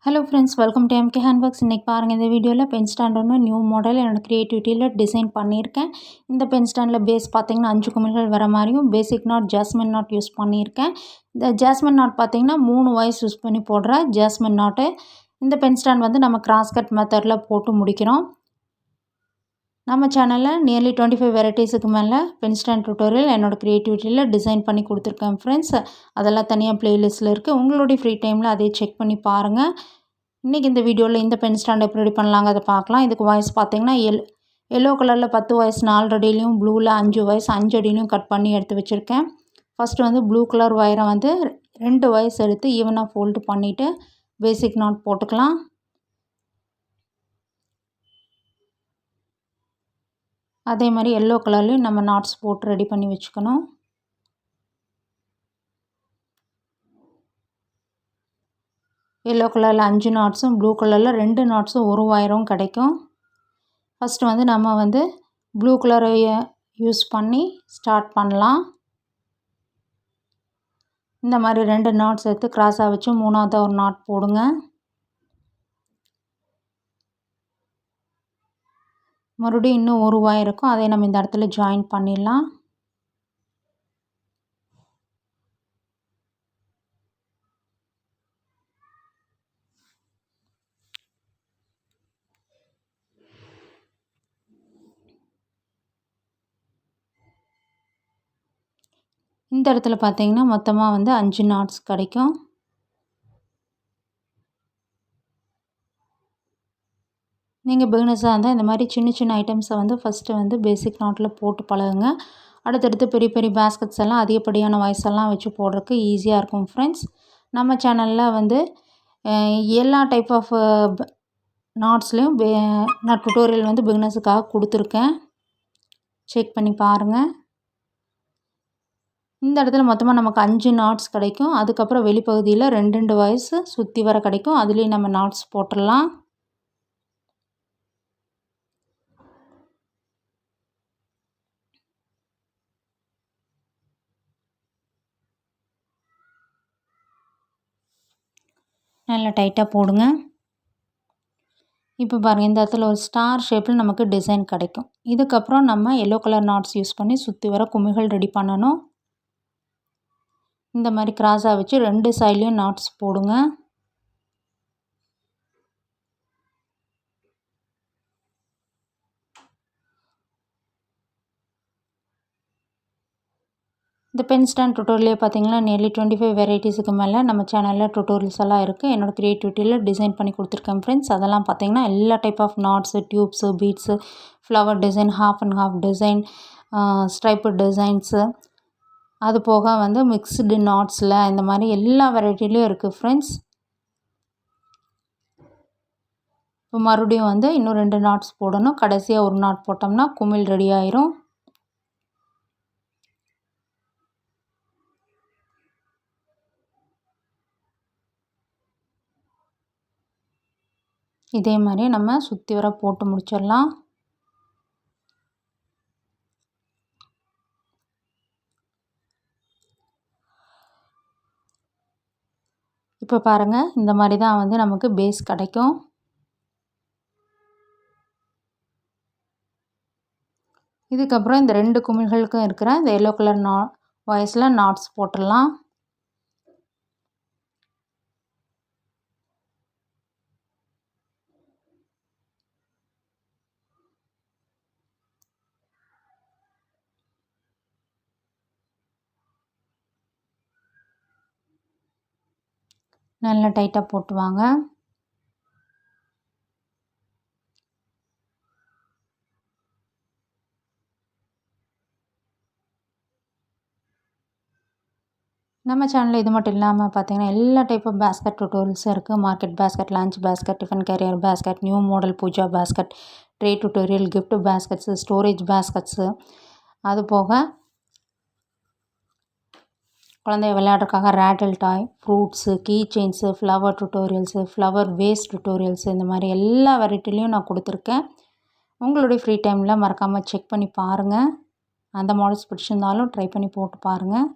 Hello friends, welcome to MK handworks. இன்றைக்கி பாருங்கள், இந்த வீடியோவில் பென் ஸ்டாண்ட் ஒன்று நியூ மாடல் என்னோடய க்ரியேட்டிவிட்டியில் டிசைன் பண்ணியிருக்கேன். இந்த பென் ஸ்டாண்டில் பேஸ் பார்த்திங்கன்னா 5 குமிழ்கள் வர மாதிரியும் பேசிக் நாட் ஜாஸ்மின் நாட் யூஸ் பண்ணியிருக்கேன். இந்த ஜாஸ்மின் நாட் பார்த்திங்கன்னா 3 வாய்ஸ் யூஸ் பண்ணி போடுற ஜாஸ்மின் நாட்டு. இந்த பென் ஸ்டாண்ட் வந்து நம்ம கிராஸ் கட் மெத்தடில் போட்டு முடிக்கிறோம். நம்ம சேனலில் நியர்லி 25 வெரைட்டிஸுக்கு மேலே பென் ஸ்டாண்ட் டுட்டோரியல் என்னோடய க்ரியேட்டிவிட்டியில் டிசைன் பண்ணி கொடுத்துருக்கேன் ஃப்ரெண்ட்ஸ். அதெல்லாம் தனியாக ப்ளேலிஸ்ட்டில் இருக்குது. உங்களுடைய ஃப்ரீ டைமில் அதை செக் பண்ணி பாருங்கள். இன்றைக்கி இந்த வீடியோவில் இந்த பென் ஸ்டாண்ட் எப்படி ரெடி பண்ணலாங்க அதை பார்க்கலாம். இதுக்கு வாய்ஸ் பார்த்திங்கன்னா எல்லோ கலரில் 10 வாய்ஸ் 4 அடியிலையும், ப்ளூவில் 5 வாய்ஸ் 5 அடியிலையும் கட் பண்ணி எடுத்து வச்சுருக்கேன். ஃபஸ்ட்டு வந்து ப்ளூ கலர் ஒயரை வந்து 2 வாய்ஸ் எடுத்து ஈவனாக ஃபோல்டு பண்ணிவிட்டு பேசிக் நாட் போட்டுக்கலாம். அதே மாதிரி எல்லோ கலர்லேயும் நம்ம நாட்ஸ் போட்டு ரெடி பண்ணி வச்சுக்கணும். எல்லோ கலரில் 5 நாட்ஸும், ப்ளூ கலரில் 2 நாட்ஸும் ஒரு ஒயரும் கிடைக்கும். ஃபஸ்ட்டு வந்து நம்ம வந்து ப்ளூ கலரை யூஸ் பண்ணி ஸ்டார்ட் பண்ணலாம். இந்த மாதிரி 2 நாட்ஸ் எடுத்து கிராஸாக வச்சு 3ஆவது ஒரு நாட் போடுங்க. மறுபடியும் இன்னும் ஒரு ஒயர் இருக்கும், அதை நம்ம இந்த இடத்துல ஜாயின் பண்ணிடலாம். இந்த இடத்துல பார்த்தீங்கன்னா மொத்தமாக வந்து 5 நாட்ஸ் கிடைக்கும். நீங்கள் பிகினர்ஸாக இருந்தால் இந்த மாதிரி சின்ன சின்ன ஐட்டம்ஸை வந்து ஃபஸ்ட்டு வந்து பேசிக் நாட்டில் போட்டு பழகுங்க. அடுத்தடுத்து பெரிய பெரிய பேஸ்கெட்ஸ் எல்லாம் அதிகப்படியான வயசெல்லாம் வச்சு போடுறதுக்கு ஈஸியாக இருக்கும் ஃப்ரெண்ட்ஸ். நம்ம சேனலில் வந்து எல்லா டைப் ஆஃப் நாட்ஸ்லேயும் நான் டுட்டோரியல் வந்து பிகினர்ஸுக்காக கொடுத்துருக்கேன். செக் பண்ணி பாருங்கள். இந்த இடத்துல மொத்தமாக நமக்கு 5 நாட்ஸ் கிடைக்கும். அதுக்கப்புறம் வெளிப்பகுதியில் 2 வாய்ஸ் சுற்றி வர கிடைக்கும். அதுலேயும் நம்ம நாட்ஸ் போட்டுடலாம். நல்லா டைட்டாக போடுங்க. இப்போ பாருங்கள், இந்த இடத்துல ஒரு ஸ்டார் ஷேப்பில் நமக்கு டிசைன் கிடைக்கும். இதுக்கப்புறம் நம்ம எல்லோ கலர் நாட்ஸ் யூஸ் பண்ணி சுற்றி வர குமிழ்கள் ரெடி பண்ணணும். இந்த மாதிரி கிராஸாக வச்சு 2 சைட்லேயும் நாட்ஸ் போடுங்க. இந்த பென் ஸ்டாண்ட் டுட்டோரியலே பார்த்திங்கன்னா நியர்லி 25 வெரைட்டிஸுக்கு மேலே நம்ம சேனலில் டுட்டோரியல்ஸ் எல்லாம் இருக்குது. என்னோடய க்ரியேட்டிவிட்டியில் டிசைன் பண்ணி கொடுத்துருக்கேன் ஃப்ரெண்ட்ஸ். அதெல்லாம் பார்த்திங்கன்னா எல்லா type of knots, tubes, beads, flower design, half and half design, stripe designs, அது போக வந்து மிக்ஸ்டு நாட்ஸில் இந்த மாதிரி எல்லா வெரைட்டிலையும் இருக்குது ஃப்ரெண்ட்ஸ். இப்போ மறுபடியும் வந்து இன்னும் 2 நாட்ஸ் போடணும். கடைசியாக ஒரு நாட் போட்டோம்னா குமிழ் ரெடி ஆயிரும். இதே மாதிரி நம்ம சுற்றி வர போட்டு முடிச்சிடலாம். இப்போ பாருங்கள், இந்த மாதிரி தான் வந்து நமக்கு பேஸ் கிடைக்கும். இதுக்கப்புறம் இந்த 2 குமிழ்களுக்கும் இருக்கிற இந்த எல்லோ கலர் வாய்ஸில் நாட்ஸ் போட்டுடலாம். நல்லா டைட்டாக போட்டு வாங்க. நம்ம சேனலில் இது மட்டும் இல்லாமல் பார்த்திங்கன்னா எல்லா டைப் ஆஃப் பேஸ்கெட் டுட்டோரியல்ஸும் இருக்குது. Market basket, lunch basket, tiffin carrier basket, new model puja basket, tray tutorial, gift baskets, storage baskets, அது போக குழந்தைய விளையாடுறதுக்காக rattle toy, fruits, key chains, flower tutorials, flower vase tutorials, இந்த மாதிரி எல்லா வெரைட்டிலையும் நான் கொடுத்துருக்கேன். உங்களுடைய ஃப்ரீ டைமில் மறக்காமல் செக் பண்ணி பாருங்கள். அந்த மாடல்ஸ் பிடிச்சிருந்தாலும் ட்ரை பண்ணி போட்டு பாருங்கள்.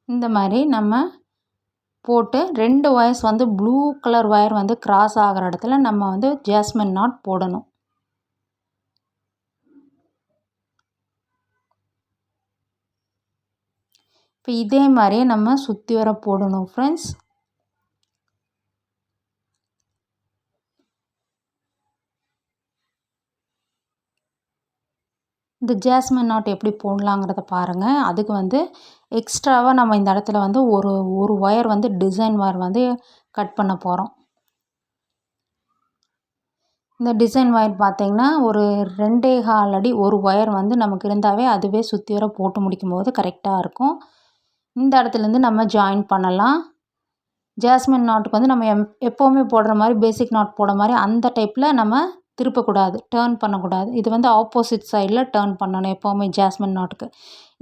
இந்த மாதிரி நம்ம போட்டு 2 ஒயர்ஸ் வந்து ப்ளூ கலர் ஒயர் வந்து கிராஸ் ஆகிற இடத்துல நம்ம வந்து ஜாஸ்மின் நாட் போடணும். இப்போ இதே மாதிரியே நம்ம சுற்றி வர போடணும் ஃப்ரெண்ட்ஸ். இந்த ஜாஸ்மின் நாட் எப்படி போடலாங்கிறத பாருங்கள். அதுக்கு வந்து எக்ஸ்ட்ராவாக நம்ம இந்த இடத்துல வந்து ஒரு ஒயர் வந்து டிசைன் ஒயர் வந்து கட் பண்ண போகிறோம். இந்த டிசைன் ஒயர் பார்த்திங்கன்னா ஒரு 2.25 அடி ஒரு ஒயர் வந்து நமக்கு இருந்தாவே அதுவே சுற்றி வர போட்டு முடிக்கும்போது கரெக்டாக இருக்கும். இந்த இடத்துலேருந்து நம்ம ஜாயின் பண்ணலாம். ஜாஸ்மின் நாட்டுக்கு வந்து நம்ம எப்போவுமே போடுற மாதிரி பேசிக் நாட் போட மாதிரி அந்த டைப்பில் நம்ம திருப்பக்கூடாது, டேர்ன் பண்ணக்கூடாது. இது வந்து ஆப்போசிட் சைடில் டேர்ன் பண்ணணும் எப்போவுமே ஜாஸ்மின் நாட்டுக்கு.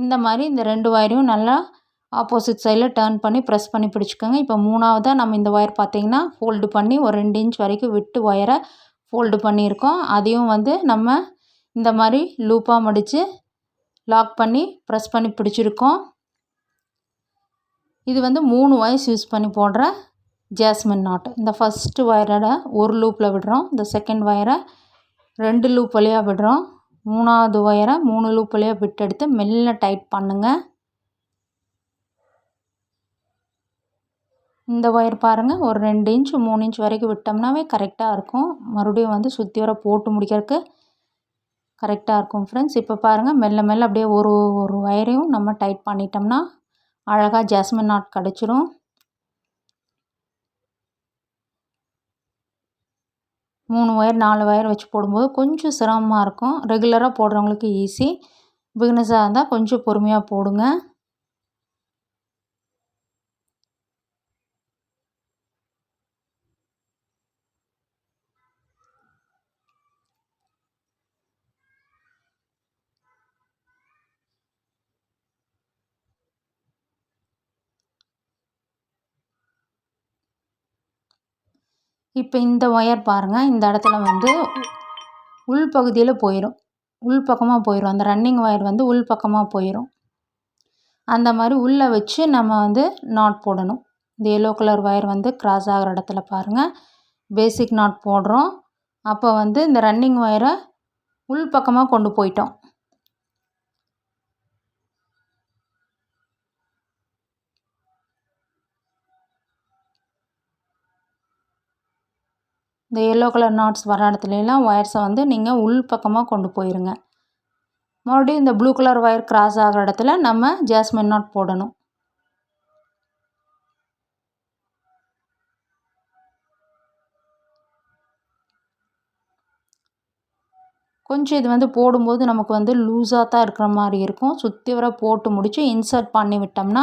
இந்த மாதிரி இந்த 2 ஒயரையும் நல்லா ஆப்போசிட் சைடில் டேர்ன் பண்ணி ப்ரெஸ் பண்ணி பிடிச்சிக்கோங்க. இப்போ 3ஆவதாக நம்ம இந்த ஒயர் பார்த்திங்கன்னா ஃபோல்டு பண்ணி ஒரு 2 இன்ச் வரைக்கும் விட்டு ஒயரை ஃபோல்டு பண்ணியிருக்கோம். அதையும் வந்து நம்ம இந்த மாதிரி லூப்பாக மடித்து லாக் பண்ணி ப்ரெஸ் பண்ணி பிடிச்சிருக்கோம். இது வந்து 3 ஒயர்ஸ் யூஸ் பண்ணி போடுற ஜாஸ்மின் நாட். இந்த ஃபஸ்ட்டு ஒயரோட ஒரு லூப்பில் விடுறோம். இந்த செகண்ட் ஒயரை 2 லூப் வழியாக விடுறோம். 3ஆவது ஒயரை 3 லூப் வழியாக விட்டு எடுத்து மெல்ல டைட் பண்ணுங்கள். இந்த ஒயர் பாருங்கள் ஒரு 2 இன்ச் 3 இன்ச் வரைக்கும் விட்டோம்னாவே கரெக்டாக இருக்கும். மறுபடியும் வந்து சுற்றி வர போட்டு முடிக்கிறதுக்கு கரெக்டாக இருக்கும் ஃப்ரெண்ட்ஸ். இப்போ பாருங்கள் மெல்ல மெல்ல அப்படியே ஒரு ஒயரையும் நம்ம டைட் பண்ணிட்டோம்னா அழகாக ஜாஸ்மின் நாட் கிடச்சிரும். 3 ஒயர் 4 ஒயர் வச்சு போடும்போது கொஞ்சம் சிரமமாக இருக்கும். ரெகுலராக போடுறவங்களுக்கு ஈஸி. பிகினர்ஸாக இருந்தால் கொஞ்சம் பொறுமையாக போடுங்க. இப்போ இந்த ஒயர் பாருங்கள் இந்த இடத்துல வந்து உள் பகுதியில் போயிடும், உள் பக்கமாக போயிடும். அந்த ரன்னிங் ஒயர் வந்து உள் பக்கமாக போயிடும். அந்த மாதிரி உள்ளே வச்சு நம்ம வந்து நாட் போடணும். இந்த எல்லோ கலர் ஒயர் வந்து கிராஸ் ஆகிற இடத்துல பாருங்கள் பேசிக் நாட் போடுறோம். அப்போ வந்து இந்த ரன்னிங் ஒயரை உள் பக்கமாக கொண்டு போயிட்டோம். இந்த எல்லோ கலர் நாட்ஸ் வர இடத்துலலாம் ஒயர்ஸை வந்து நீங்கள் உள் பக்கமாக கொண்டு போயிருங்க. மறுபடியும் இந்த ப்ளூ கலர் ஒயர் கிராஸ் ஆகிற இடத்துல நம்ம ஜாஸ்மின் நாட் போடணும். கொஞ்சம் இது வந்து போடும்போது நமக்கு வந்து லூஸாக தான் இருக்கிற மாதிரி இருக்கும். சுற்றி வர போட்டு முடித்து இன்சர்ட் பண்ணி விட்டோம்னா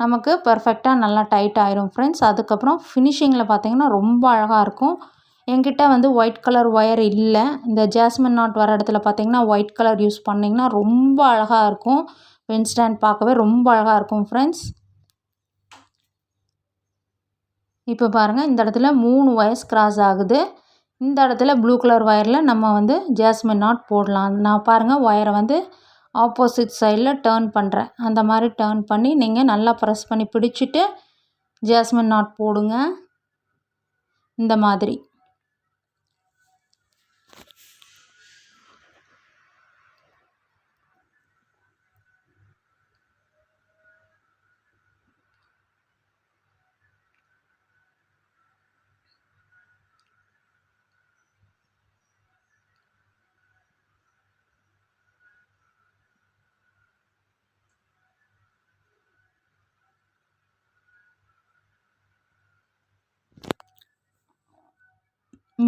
நமக்கு பர்ஃபெக்டாக நல்லா டைட் ஆயிரும் ஃப்ரெண்ட்ஸ். அதுக்கப்புறம் ஃபினிஷிங்கில் பார்த்திங்கன்னா ரொம்ப அழகாக இருக்கும். என்கிட்ட வந்து ஒயிட் கலர் ஒயர் இல்லை. இந்த ஜாஸ்மின் நாட் வர இடத்துல பார்த்திங்கன்னா ஒயிட் கலர் யூஸ் பண்ணிங்கன்னா ரொம்ப அழகாக இருக்கும். பென் ஸ்டாண்ட் பார்க்கவே ரொம்ப அழகாக இருக்கும் ஃப்ரெண்ட்ஸ். இப்போ பாருங்கள் இந்த இடத்துல 3 ஒயர்ஸ் கிராஸ் ஆகுது. இந்த இடத்துல ப்ளூ கலர் ஒயரில் நம்ம வந்து ஜாஸ்மின் நாட் போடலாம். நான் பாருங்கள் ஒயரை வந்து ஆப்போசிட் சைடில் டேர்ன் பண்ணுறேன். அந்த மாதிரி டேர்ன் பண்ணி நீங்கள் நல்லா ப்ரெஸ் பண்ணி பிடிச்சிட்டு ஜாஸ்மின் நாட் போடுங்க. இந்த மாதிரி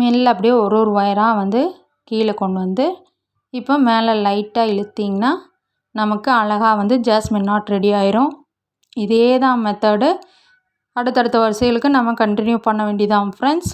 மெல்ல அப்படியே ஒரு ஒயராக வந்து கீழே கொண்டு வந்து இப்போ மேலே லைட்டாக இழுத்திங்கன்னா நமக்கு அழகாக வந்து ஜாஸ்மின் நாட் ரெடி ஆயிரும். இதே தான் மெத்தடு அடுத்தடுத்த வரிசைகளுக்கு நம்ம கண்டினியூ பண்ண வேண்டியதான் ஃப்ரெண்ட்ஸ்.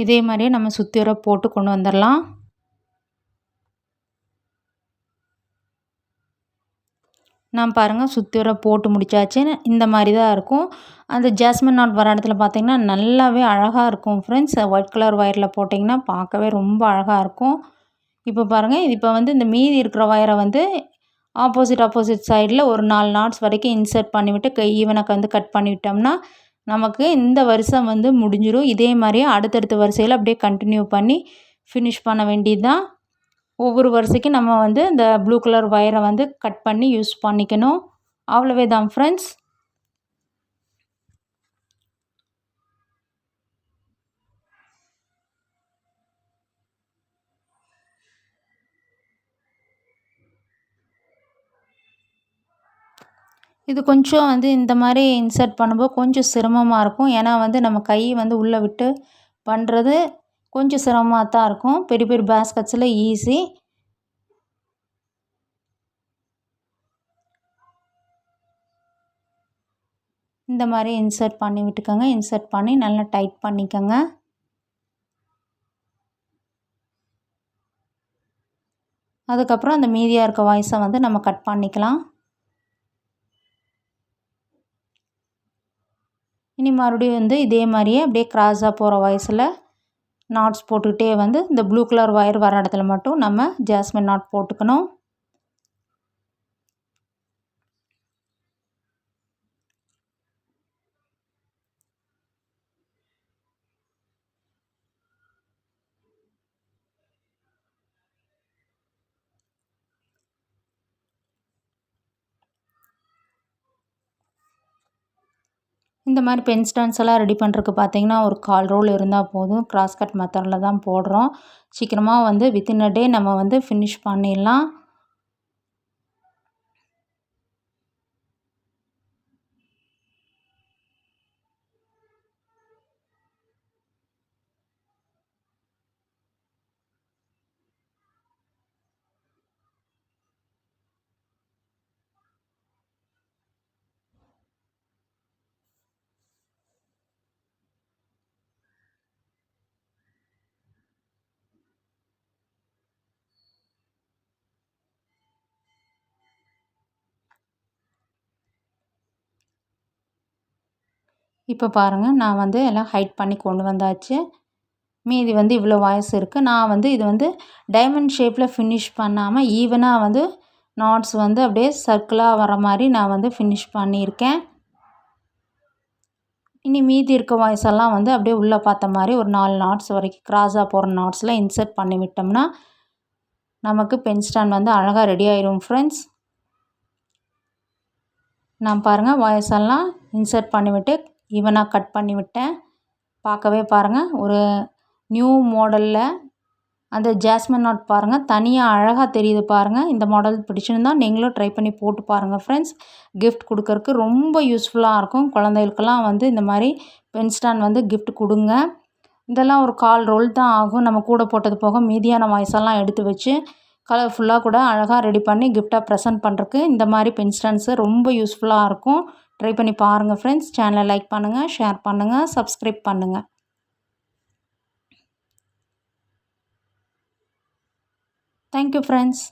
இதே மாதிரியே நம்ம சுற்றி வர போட்டு கொண்டு வந்துடலாம். நான் பாருங்கள் சுற்றி வர போட்டு முடிச்சாச்சு. இந்த மாதிரி தான் இருக்கும். அந்த ஜாஸ்மின் நாட் வர இடத்துல பார்த்திங்கன்னா நல்லாவே அழகாக இருக்கும் ஃப்ரெண்ட்ஸ். ஒயிட் கலர் ஒயரில் போட்டிங்கன்னா பார்க்கவே ரொம்ப அழகாக இருக்கும். இப்போ பாருங்கள், இப்போ வந்து இந்த மீதி இருக்கிற ஒயரை வந்து ஆப்போசிட் சைடில் ஒரு 4 நாட்ஸ் வரைக்கும் இன்சர்ட் பண்ணிவிட்டு ஈவனாக வந்து கட் பண்ணிவிட்டோம்னா நமக்கு இந்த வருஷம் வந்து முடிஞ்சிடும். இதே மாதிரியே அடுத்தடுத்த வரிசையில் அப்படியே கண்டினியூ பண்ணி ஃபினிஷ் பண்ண வேண்டியது தான். ஒவ்வொரு வரிசைக்கும் நம்ம வந்து இந்த ப்ளூ கலர் ஒயரை வந்து கட் பண்ணி யூஸ் பண்ணிக்கணும். அவ்வளவே தான் ஃப்ரெண்ட்ஸ். இது கொஞ்சம் வந்து இந்த மாதிரி இன்சர்ட் பண்ணும்போது கொஞ்சம் சிரமமாக இருக்கும். ஏன்னா வந்து நம்ம கை வந்து உள்ளே விட்டு பண்ணுறது கொஞ்சம் சிரமமாக தான் இருக்கும். பெரிய பெரிய பேஸ்கட்ஸில் ஈஸி. இந்த மாதிரி இன்சர்ட் பண்ணி விட்டுக்கோங்க. இன்சர்ட் பண்ணி நல்லா டைட் பண்ணிக்கோங்க. அதுக்கப்புறம் அந்த மீதியாக இருக்க வாய்ஸை வந்து நம்ம கட் பண்ணிக்கலாம். இனி மறுபடியும் வந்து இதே மாதிரியே அப்படியே கிராஸாக போகிற வாய்ஸில் நாட்ஸ் போட்டுக்கிட்டே வந்து இந்த ப்ளூ கலர் ஒயர் வர இடத்துல மட்டும் நம்ம ஜாஸ்மின் நாட் போட்டுக்கணும். இந்த மாதிரி பென் ஸ்டாண்ட்ஸ் எல்லாம் ரெடி பண்ணுறதுக்கு பார்த்தீங்கன்னா ஒரு 1/4 ரோல் இருந்தால் போதும். கிராஸ் கட் மெத்தடில் தான் போடுறோம். சீக்கிரமாக வந்து வித்தின் அ டே நம்ம வந்து ஃபினிஷ் பண்ணிடலாம். இப்போ பாருங்கள், நான் வந்து எல்லாம் ஹைட் பண்ணி கொண்டு வந்தாச்சு. மீதி வந்து இவ்வளோ வாய்ஸ் இருக்குது. நான் வந்து இது வந்து டைமண்ட் ஷேப்பில் ஃபினிஷ் பண்ணாமல் ஈவனாக வந்து நாட்ஸ் வந்து அப்படியே சர்க்கிளாக வர மாதிரி நான் வந்து ஃபினிஷ் பண்ணியிருக்கேன். இனி மீதி இருக்க வாய்ஸ் எல்லாம் வந்து அப்படியே உள்ளே பார்த்த மாதிரி ஒரு 4 நாட்ஸ் வரைக்கும் கிராஸாக போகிற நாட்ஸில் இன்சர்ட் பண்ணி விட்டோம்னா நமக்கு பென் ஸ்டாண்ட் வந்து அழகாக ரெடி ஆயிடும் ஃப்ரெண்ட்ஸ். நான் பாருங்கள் வாய்ஸ் எல்லாம் இன்சர்ட் பண்ணிவிட்டு ஈவனாக கட் பண்ணி விட்டேன். பார்க்கவே பாருங்கள் ஒரு நியூ மாடலில் அந்த ஜாஸ்மின் நாட் பாருங்கள் தனியாக அழகாக தெரியுது பாருங்கள். இந்த மாடல் பிடிச்சிருந்தா நீங்களும் ட்ரை பண்ணி போட்டு பாருங்கள் ஃப்ரெண்ட்ஸ். கிஃப்ட் கொடுக்கறக்கு ரொம்ப யூஸ்ஃபுல்லாக இருக்கும். குழந்தைகளுக்கெல்லாம் வந்து இந்த மாதிரி பென் ஸ்டாண்ட் வந்து கிஃப்ட் கொடுங்க. இதெல்லாம் ஒரு 1/4 ரோல் தான் ஆகும். நம்ம கூட போட்டது போக மீதியான வாய்ஸெல்லாம் எடுத்து வச்சு கலர்ஃபுல்லாக கூட அழகாக ரெடி பண்ணி கிஃப்டாக ப்ரெசென்ட் பண்ணுறக்கு இந்த மாதிரி பென் ஸ்டாண்ட்ஸு ரொம்ப யூஸ்ஃபுல்லாக இருக்கும். ட்ரை பண்ணி பாருங்கள் ஃப்ரெண்ட்ஸ். சேனலை லைக் பண்ணுங்கள், ஷேர் பண்ணுங்கள், சப்ஸ்கிரைப் பண்ணுங்கள். Thank you friends.